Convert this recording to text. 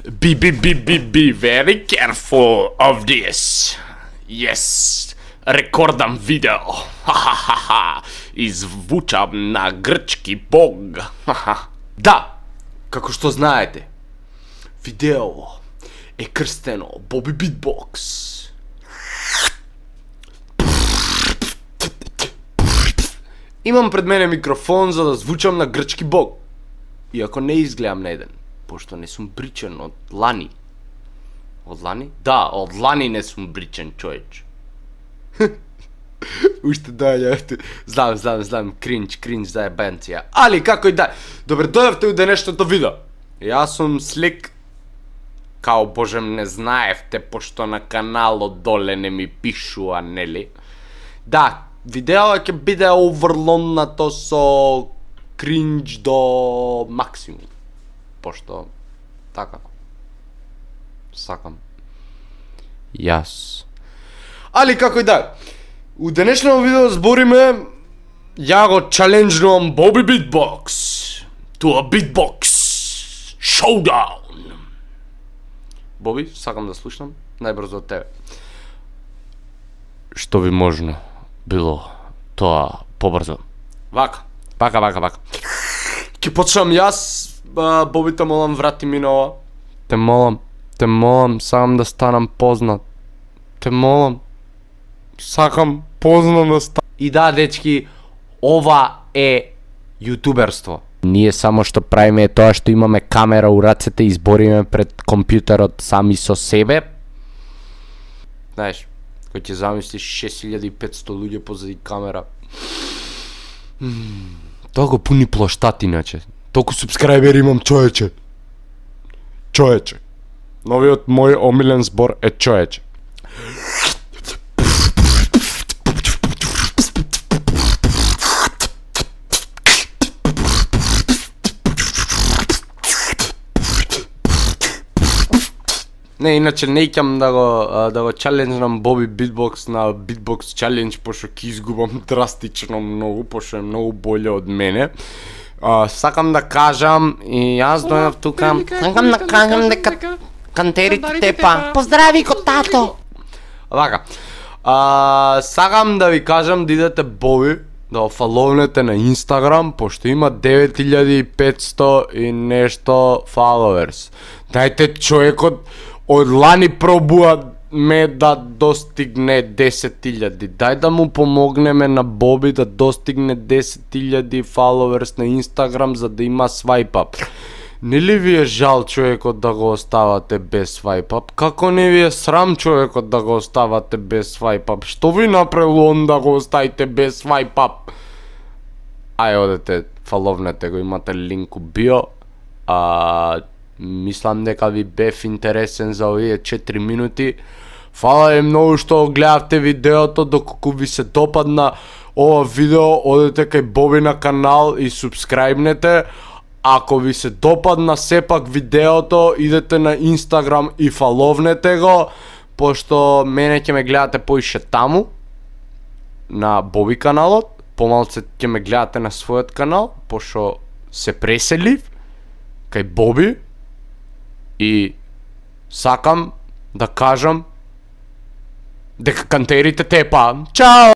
Be very careful of this. Yes, rekordam video. I звучам на грчки бог. Да, како што знаете, видео е крстено Боби Битбокс. Имам пред мене микрофон за да звучам на грчки бог. Иако не изгледам на еден, пошто не сум бричен од лани. Од лани? Да, од лани не сум бричен, човеч. Уште доаѓавте. Знам, кринч за ебанција. Али, како и да. Добре, дојавте у денешното видео. Јас сум Слик. Као божем не знаевте, пошто на каналот доле не ми пишува, нели? Да, видео ќе биде оврлонато со кринч до максимум. Пошто, така, сакам. Јас. Али, како и да. У денешното видео збориме, ја го чаленџнувам Боби Битбокс to a beatbox showdown. Боби, сакам да слушнам најбрзо од тебе. Што би можно било тоа побрзо. Вака. Ке почнам јас, Боби, те молам, врати ми на ова. Те молам, сакам да станам познат. Те молам, сакам познат да станам. И да, дечки, ова е јутуберство. Ние само што правиме е тоа што имаме камера у рацете и избориме пред компјутерот сами со себе. Знаеш, кој ќе замислиш 6500 луѓе позади камера. Тоа го пуни плоштат иначе. Толку субскрајбери имам, човече. Новиот мој омилен збор е човече. Не, иначе не икам да го чаленџнам Боби Битбокс на Битбокс чалендж, пошто ќе изгубам драстично многу, пошто е многу боле од мене. Сакам да кажам, и јас дојдов тука, сакам да кажам дека кантерите тепа. Поздрави го, тато! Вака. Сакам да ви кажам да идете Боби, да го фаловнете на Инстаграм, пошто има 9500 и нешто фоловерс. Дајте човекот од лани пробува ме да достигне 10.000. Дај да му помогнеме на Боби да достигне 10.000 фоловерс на Инстаграм за да има свајпап. Нели ви е жал човекот да го оставате без свајпап? Како не ви е срам човекот да го оставате без свајпап? Што ви направило он да го оставите без свајпап? Ај, одете, фаловнете го, имате линк у био. Мислам дека ви бев интересен за овие 4 минути. Фала ви многу што гледавте видеото. Доколку ви се допадна ова видео, одете кај Боби на канал и субскрајбнете. Ако ви се допадна сепак видеото, идете на Инстаграм и фаловнете го, пошто мене ќе ме гледате поише таму, на Боби каналот, помалце ќе ме гледате на својот канал, пошто се преселив кај Боби и сакам да кажам дека кантерите тепа. Чао!